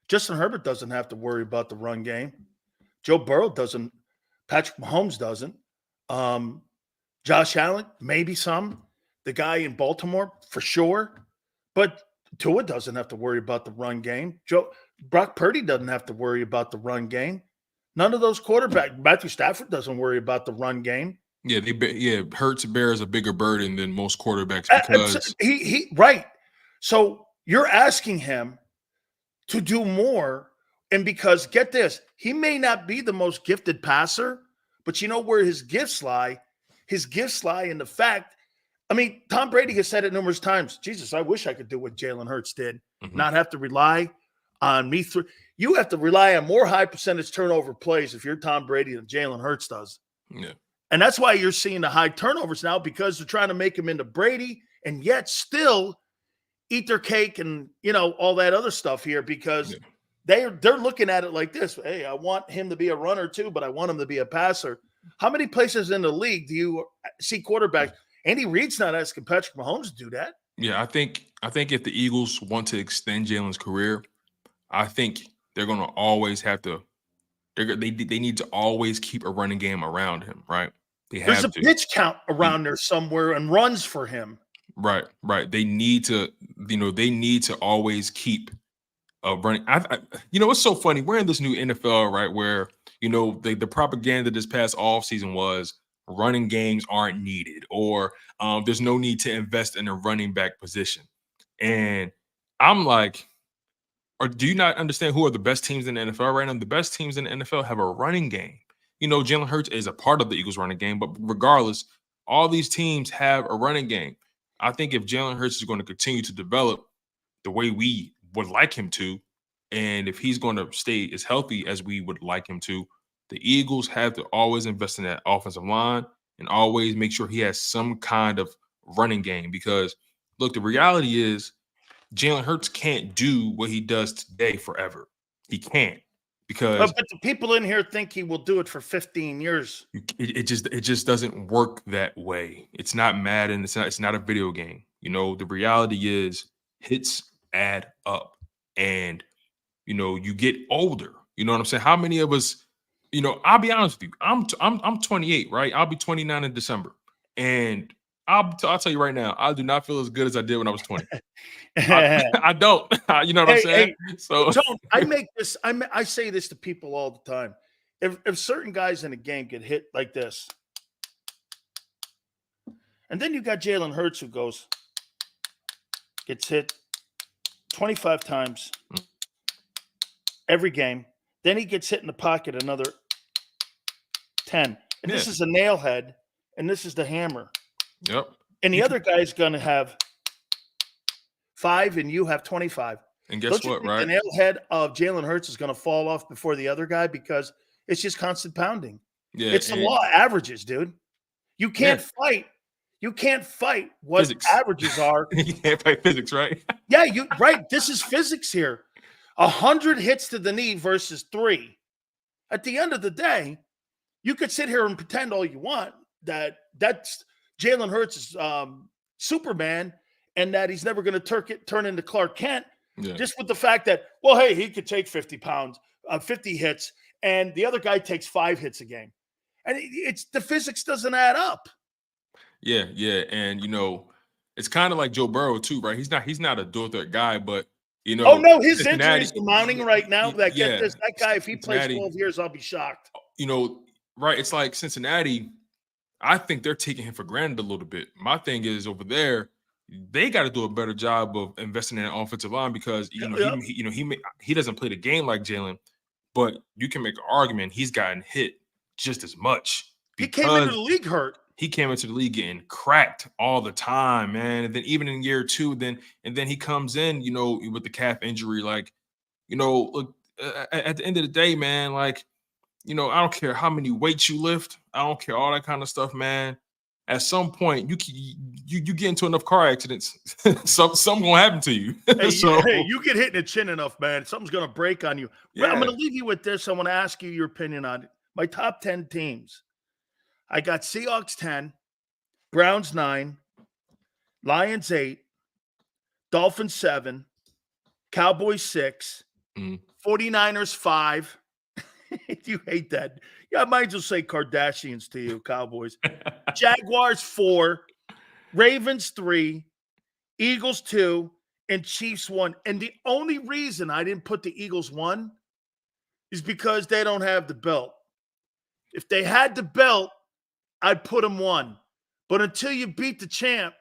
Justin Herbert doesn't have to worry about the run game. Joe Burrow doesn't. Patrick Mahomes doesn't. Josh Allen, maybe some. The guy in Baltimore, for sure. But Tua doesn't have to worry about the run game. Brock Purdy doesn't have to worry about the run game. None of those quarterbacks. Matthew Stafford doesn't worry about the run game. Yeah, Hurts bears a bigger burden than most quarterbacks because he right. So you're asking him to do more, and because get this, he may not be the most gifted passer, but you know where his gifts lie? His gifts lie in the fact, Tom Brady has said it numerous times. Jesus, I wish I could do what Jalen Hurts did, not have to rely on me through. You have to rely on more high percentage turnover plays if you're Tom Brady than Jalen Hurts does. Yeah. And that's why you're seeing the high turnovers now, because they're trying to make him into Brady and yet still eat their cake and, all that other stuff here, because they're looking at it like this. Hey, I want him to be a runner too, but I want him to be a passer. How many places in the league do you see quarterbacks? Andy Reid's not asking Patrick Mahomes to do that. Yeah, I think if the Eagles want to extend Jalen's career, I think they're going to always have to. They need to always keep a running game around him, right? There's a pitch count around there somewhere and runs for him. Right. They need to, they need to always keep running. It's so funny. We're in this new NFL, right, where the propaganda this past offseason was running games aren't needed, or there's no need to invest in a running back position. And I'm like, or do you not understand who are the best teams in the NFL right now? The best teams in the NFL have a running game. Jalen Hurts is a part of the Eagles running game, but regardless, all these teams have a running game. I think if Jalen Hurts is going to continue to develop the way we would like him to, and if he's going to stay as healthy as we would like him to, the Eagles have to always invest in that offensive line and always make sure he has some kind of running game. Because, look, the reality is Jalen Hurts can't do what he does today forever. He can't, because but the people in here think he will do it for 15 years. It just doesn't work that way. It's not Madden. It's not a video game. The reality is hits add up, and you get older. You know what I'm saying? How many of us? I'll be honest with you. I'm 28, right? I'll be 29 in December, and I'll tell you right now, I do not feel as good as I did when I was 20. I don't. You know what I'm saying? So I say this to people all the time. If certain guys in a game get hit like this, and then you got Jalen Hurts who gets hit 25 times every game. Then he gets hit in the pocket another 10. And Yeah. this is a nail head, and this is the hammer. Yep. And the other guy's going to have 5, and you have 25. And guess Don't you what, think right? the nail head of Jalen Hurts is going to fall off before the other guy because it's just constant pounding? Yeah. It's the law of averages, dude. You can't fight. You can't fight what Physics. averages are. You can't fight physics, right? Yeah, right. This is physics here. 100 hits to the knee versus 3. At the end of the day, you could sit here and pretend all you want that that's Jalen Hurts is Superman and that he's never going to turn into Clark Kent. Yeah. Just with the fact that, well, hey, he could take 50 pounds, 50 hits, and the other guy takes 5 hits a game. And it's the physics doesn't add up. Yeah, yeah. And it's kind of like Joe Burrow too, right? He's not a dual threat guy, but oh no, his injuries are mounting right now. That guy, if he plays 12 years, I'll be shocked. Right? It's like Cincinnati. I think they're taking him for granted a little bit. My thing is over there, they got to do a better job of investing in an offensive line because he doesn't play the game like Jalen, but you can make an argument he's gotten hit just as much. He came into the league hurt. He came into the league getting cracked all the time, man. And then even in year 2, then he comes in, with the calf injury. Like, look, at the end of the day, man, like, I don't care how many weights you lift. I don't care all that kind of stuff, man. At some point, you get into enough car accidents, something gonna happen to you. Hey, you get hit in the chin enough, man. Something's gonna break on you. Yeah. I'm gonna leave you with this. I want to ask you your opinion on it. My top 10 teams. I got Seahawks 10, Browns 9, Lions 8, Dolphins 7, Cowboys 6, 49ers 5. You hate that. Yeah, I might just say Kardashians to you, Cowboys. Jaguars 4, Ravens 3, Eagles 2, and Chiefs 1. And the only reason I didn't put the Eagles 1 is because they don't have the belt. If they had the belt, I'd put them 1. But until you beat the champ,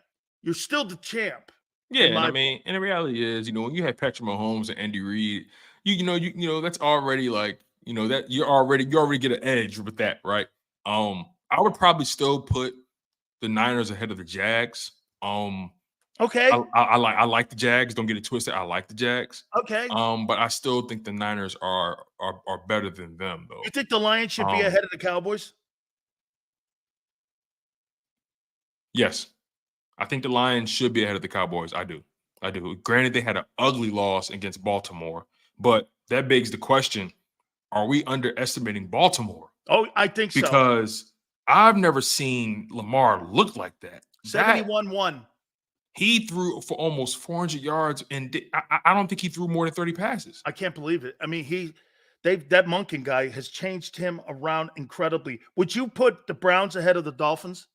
you're still the champ. Yeah, and I mean, and the reality is, when you have Patrick Mahomes and Andy Reid, you that's already like, that you already get an edge with that, right? I would probably still put the Niners ahead of the Jags. Okay. I like the Jags. Don't get it twisted. I like the Jags. Okay. But I still think the Niners are better than them, though. You think the Lions should be ahead of the Cowboys? Yes. I think the Lions should be ahead of the Cowboys. I do. Granted, they had an ugly loss against Baltimore, but that begs the question, are we underestimating Baltimore? Oh, I think so. Because I've never seen Lamar look like that. 71-1. He threw for almost 400 yards, and I don't think he threw more than 30 passes. I can't believe it. I mean, that Monken guy has changed him around incredibly. Would you put the Browns ahead of the Dolphins?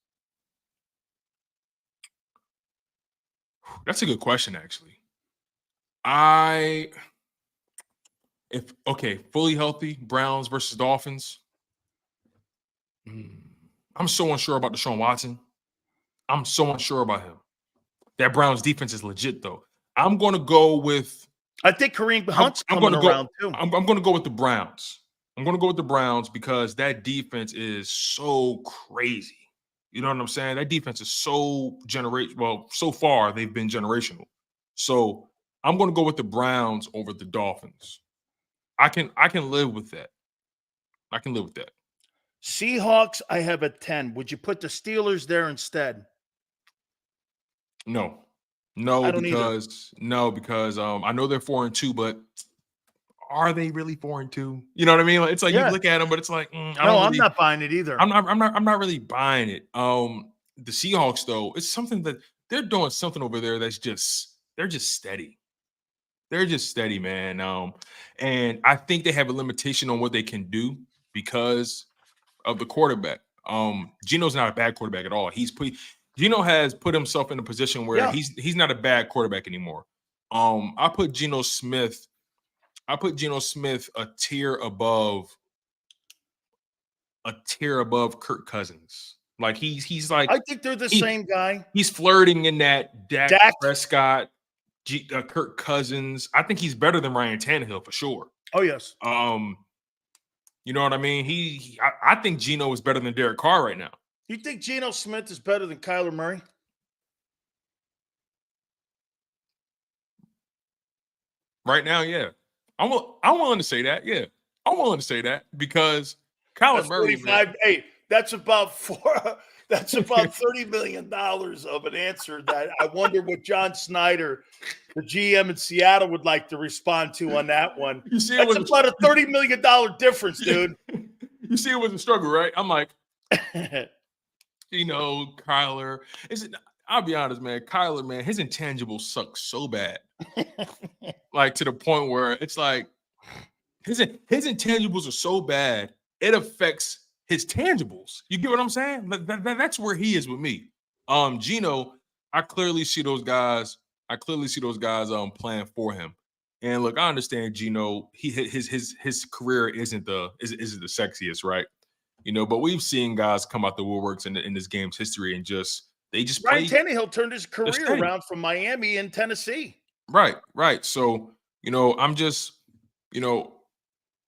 That's a good question, actually. Fully healthy, Browns versus Dolphins. I'm so unsure about Deshaun Watson. I'm so unsure about him. That Browns defense is legit, though. I'm going to go with. I think Kareem Hunt's coming around too. I'm going to go with the Browns. I'm going to go with the Browns because that defense is so crazy. You know what I'm saying? That defense is so so far they've been generational. So I'm going to go with the Browns over the Dolphins. I can live with that. I can live with that. Seahawks, I have at 10. Would you put the Steelers there instead? No, because I know they're 4-2, but are they really 4-2? You know what I mean? It's like you look at them, but it's like I'm not buying it either. I'm not really buying it. The Seahawks, though, it's something that they're doing something over there they're just steady. They're just steady, man. And I think they have a limitation on what they can do because of the quarterback. Geno's not a bad quarterback at all. Geno has put himself in a position where he's not a bad quarterback anymore. I put Geno Smith a tier above Kirk Cousins. Like he's like, I think they're the same guy. He's flirting in that Dak Prescott, Kirk Cousins. I think he's better than Ryan Tannehill for sure. Oh yes. You know what I mean? I think Geno is better than Derek Carr right now. You think Geno Smith is better than Kyler Murray? Right now, yeah. I'm willing to say that. Yeah. I'm willing to say that because Kyler Murray, man. Hey, that's about $30 million of an answer that I wonder what John Snyder, the GM in Seattle, would like to respond to on that one. You see, that's about a $30 million difference, dude. You see, it was a struggle, right? I'm like, Kyler. I'll be honest, man. Kyler, man, his intangibles suck so bad. Like to the point where it's like his intangibles are so bad, it affects his tangibles. You get what I'm saying? That's where he is with me. Geno, I clearly see those guys. Playing for him. And look, I understand Geno. His career isn't the sexiest, right? But we've seen guys come out the woodworks in this game's history and Ryan Tannehill turned his career around from Miami and Tennessee. Right. So, I'm just,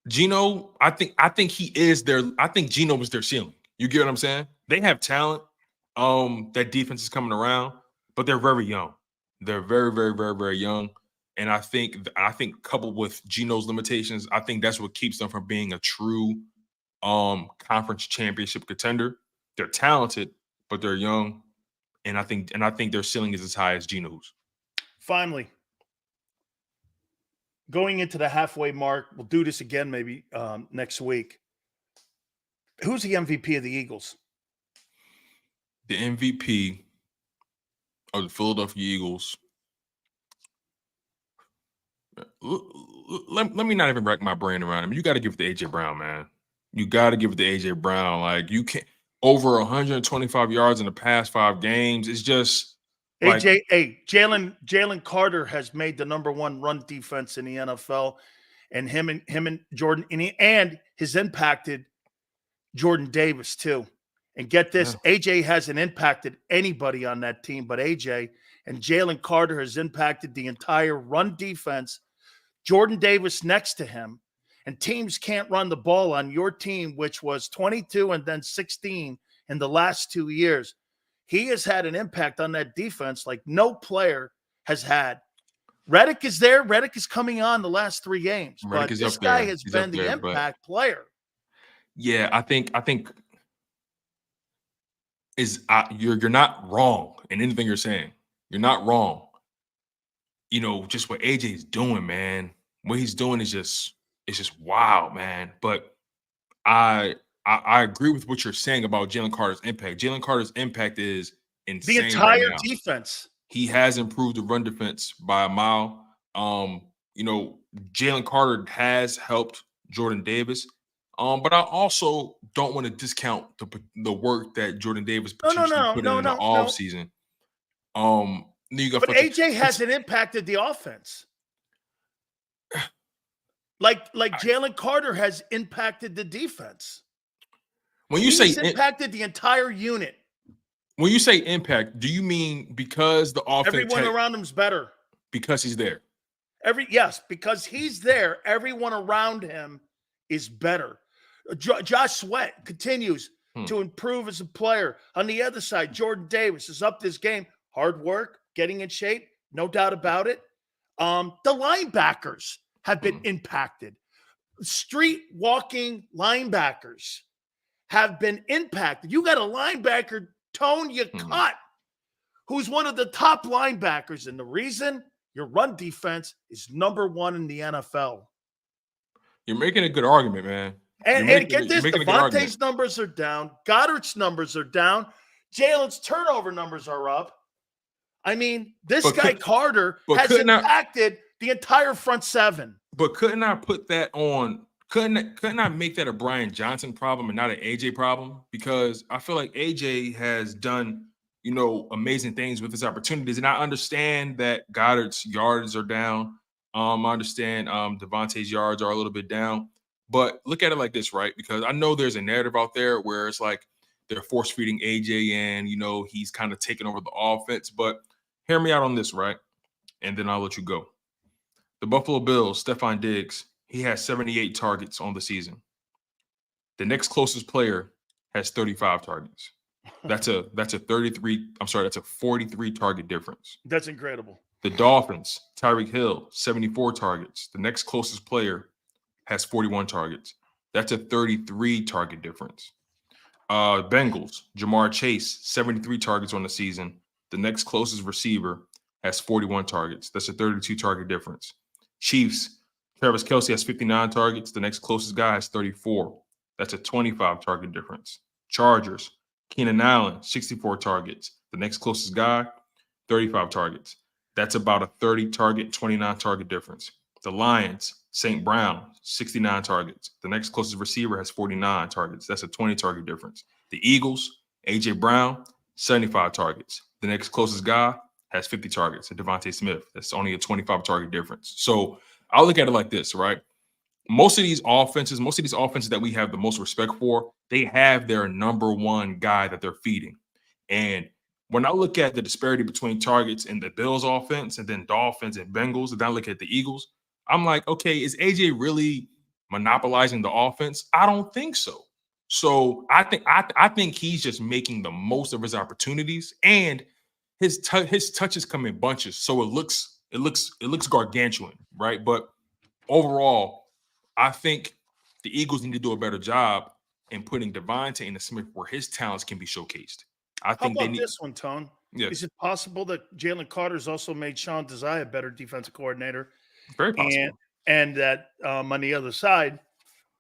Geno, I think he is I think Geno was their ceiling. You get what I'm saying? They have talent. That defense is coming around, but they're very young. They're very, very, very, very young. And I think coupled with Geno's limitations, I think that's what keeps them from being a true conference championship contender. They're talented, but they're young. And I think their ceiling is as high as Geno's. Finally, going into the halfway mark, we'll do this again maybe next week. Who's the MVP of the Eagles? The MVP of the Philadelphia Eagles. Let me not even rack my brain around him. You got to give it to A.J. Brown, man. You got to give it to A.J. Brown. Like, you can't over 125 yards in the past 5 games. It's just Jaylen Carter has made the #1 run defense in the NFL, and him and Jordan and has impacted Jordan Davis too. And get this, yeah. AJ hasn't impacted anybody on that team but AJ, and Jaylen Carter has impacted the entire run defense. Jordan Davis next to him, and teams can't run the ball on your team, which was 22 and then 16 in the last 2 years. He has had an impact on that defense like no player has had. Reddick is there. Reddick is coming on the last 3 games. But this guy has been the impact player. Yeah, I think you're not wrong in anything you're saying. You're not wrong. Just what AJ is doing, man. What he's doing is just wild, man. But I agree with what you're saying about Jaylen Carter's impact. Jaylen Carter's impact is insane. The entire defense. He has improved the run defense by a mile. Jaylen Carter has helped Jordan Davis. But I also don't want to discount the work that Jordan Davis potentially put in the offseason. But AJ hasn't impacted the offense. Like Jaylen Carter has impacted the defense. When you say impacted the entire unit. When you say impact, do you mean because the offense everyone around him's better? Because he's there. Yes, because he's there, everyone around him is better. Josh Sweat continues to improve as a player. On the other side, Jordan Davis is up this game. Hard work, getting in shape, no doubt about it. The linebackers have been impacted. Street walking linebackers have been impacted. You got a linebacker, Tone Yacut, who's one of the top linebackers. And the reason your run defense is #1 in the NFL. You're making a good argument, man. And get this, Devontae's numbers are down. Goddard's numbers are down. Jalen's turnover numbers are up. I mean, Carter has impacted the entire front 7. But couldn't I put that on? Couldn't I make that a Brian Johnson problem and not an AJ problem? Because I feel like AJ has done, amazing things with his opportunities. And I understand that Goddard's yards are down. I understand Devontae's yards are a little bit down. But look at it like this, right? Because I know there's a narrative out there where it's like they're force-feeding AJ and, he's kind of taking over the offense. But hear me out on this, right? And then I'll let you go. The Buffalo Bills, Stephon Diggs, he has 78 targets on the season. The next closest player has 35 targets. That's a 43 target difference. That's incredible. The Dolphins, Tyreek Hill, 74 targets. The next closest player has 41 targets. That's a 33 target difference. Bengals, Jamar Chase, 73 targets on the season. The next closest receiver has 41 targets. That's a 32 target difference. Chiefs, Travis Kelce has 59 targets. The next closest guy has 34. That's a 25 target difference. Chargers, Keenan Allen, 64 targets. The next closest guy, 35 targets. That's about a 30 target, 29 target difference. The Lions, St. Brown, 69 targets. The next closest receiver has 49 targets. That's a 20 target difference. The Eagles, A.J. Brown, 75 targets. The next closest guy has 50 targets. And Devontae Smith, that's only a 25 target difference. So I look at it like this, right? Most of these offenses that we have the most respect for, they have their number one guy that they're feeding. And when I look at the disparity between targets in the Bills offense and then Dolphins and Bengals, and then I look at the Eagles, I'm like, okay, is AJ really monopolizing the offense? I don't think so. So I think he's just making the most of his opportunities, and his touches come in bunches, so it looks gargantuan, right? But overall, I think the Eagles need to do a better job in putting Devontae in the Smith where his talents can be showcased. I think How they about need this one, Tone? Yes. Is it possible that Jaylen Carter's also made Sean Desai a better defensive coordinator? Very possible. And that on the other side,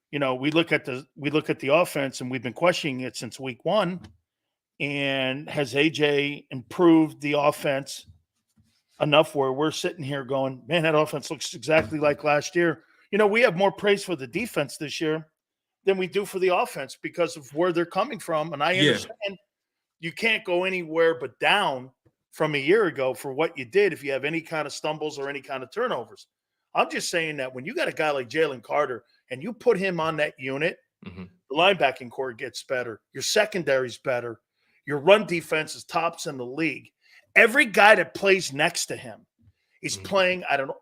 you know, we look at the offense, and we've been questioning it since week one. And has AJ improved the offense enough where we're sitting here going, man, that offense looks exactly like last year? You know, we have more praise for the defense this year than we do for the offense because of where they're coming from. And I understand you can't go anywhere but down from a year ago for what you did if you have any kind of stumbles or any kind of turnovers. I'm just saying that when you got a guy like Jaylen Carter and you put him on that unit, the linebacking core gets better. Your secondary's better. Your run defense is tops in the league. Every guy that plays next to him is playing, I don't know.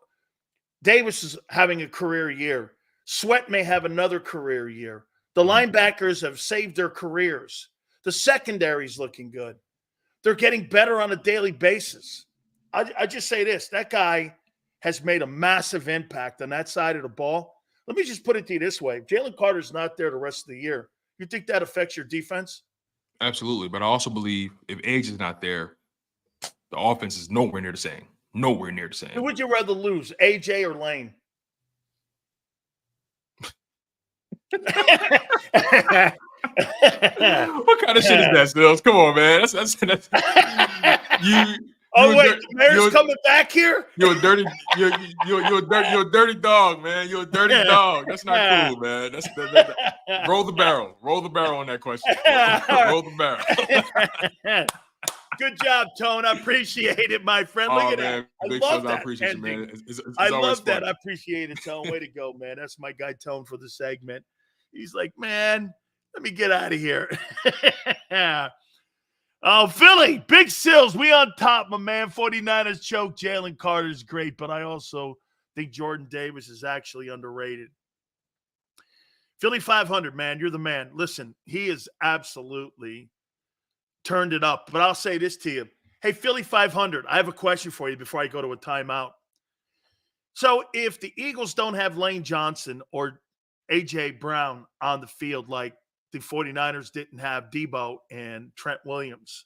Davis is having a career year. Sweat may have another career year. The linebackers have saved their careers. The secondary's looking good. They're getting better on a daily basis. I just say this. That guy has made a massive impact on that side of the ball. Let me just put it to you this way. If Jaylen Carter's not there the rest of the year, you think that affects your defense? Absolutely. But I also believe if Age is not there, the offense is nowhere near the same. Nowhere near the same. Who would you rather lose, AJ or Lane? What kind of shit is that, Sills? Come on, man. That's you. Oh wait, the mayor's coming back here. You're a dirty dog, man. You're a dirty dog. That's not cool, man. Roll the barrel. Roll the barrel on that question. Roll the barrel. Good job, Tone. I appreciate it, my friend. Look at that. I love that. I appreciate you, man. I love that. I appreciate it, Tone. Way to go, man. That's my guy, Tone, for the segment. He's like, man, let me get out of here. Oh, Philly, Big Sills, we on top, my man. 49ers choke. Jaylen Carter's great, but I also think Jordan Davis is actually underrated. Philly 500, man, you're the man. Listen, he is absolutely turned it up. But I'll say this to you. Hey, Philly 500, I have a question for you before I go to a timeout. So if the Eagles don't have Lane Johnson or A.J. Brown on the field like the 49ers didn't have Debo and Trent Williams,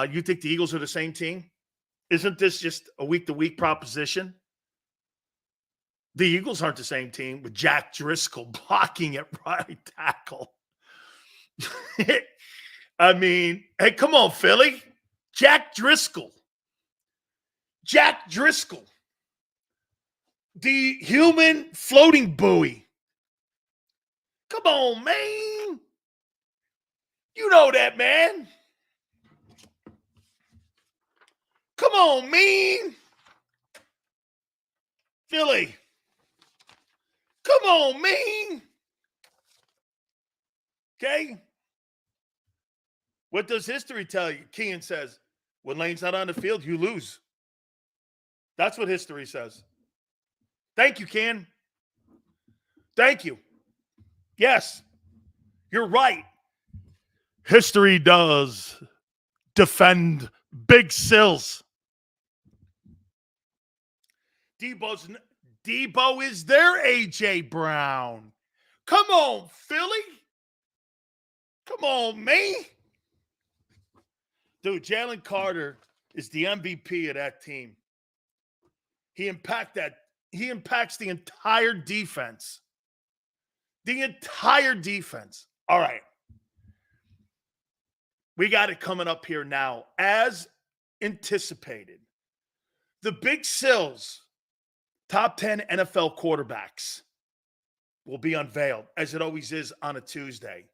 you think the Eagles are the same team? Isn't this just a week-to-week proposition? The Eagles aren't the same team with Jack Driscoll blocking at right tackle. I mean, hey, come on, Philly. Jack Driscoll. The human floating buoy. Come on, man. You know that, man. Come on, man. Philly. Come on, man. Okay? What does history tell you? Kean says, when Lane's not on the field, you lose. That's what history says. Thank you, Ken. Thank you. Yes, you're right. History does defend Big Sills. Debo is their A.J. Brown. Come on, Philly. Come on, me. Dude, Jaylen Carter is the MVP of that team. He impacts the entire defense. The entire defense. All right. We got it coming up here now. As anticipated, the Big Sills top 10 NFL quarterbacks will be unveiled, as it always is on a Tuesday.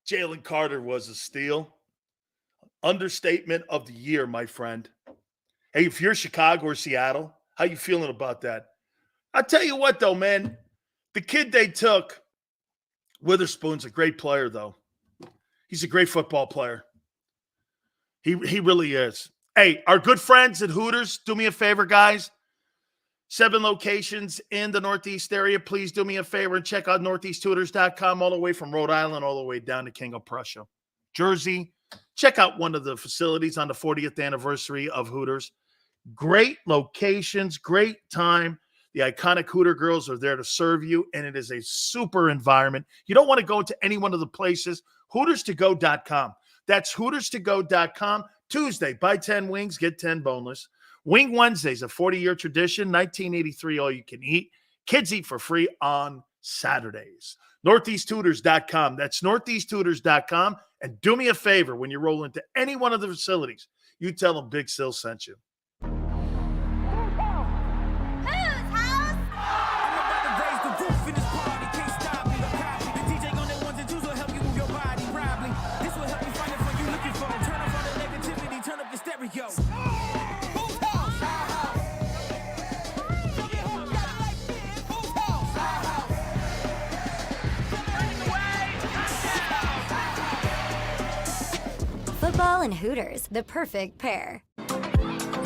Jaylen Carter was a steal. Understatement of the year, my friend. Hey, if you're Chicago or Seattle, how you feeling about that? I'll tell you what, though, man. The kid they took, Witherspoon's a great player, though. He's a great football player. He really is. Hey, our good friends at Hooters, do me a favor, guys. 7 locations in the Northeast area. Please do me a favor and check out northeasthooters.com all the way from Rhode Island all the way down to King of Prussia. Jersey, check out one of the facilities on the 40th anniversary of Hooters. Great locations, great time. The iconic Hooter girls are there to serve you, and it is a super environment. You don't want to go to any one of the places. HootersToGo.com. That's HootersToGo.com. Tuesday, buy 10 wings, get 10 boneless. Wing Wednesdays, a 40-year tradition, 1983, all you can eat. Kids eat for free on Saturdays. NortheastHooters.com. That's NortheastHooters.com. And do me a favor, when you roll into any one of the facilities, you tell them Big Sil sent you. Football and Hooters, the perfect pair.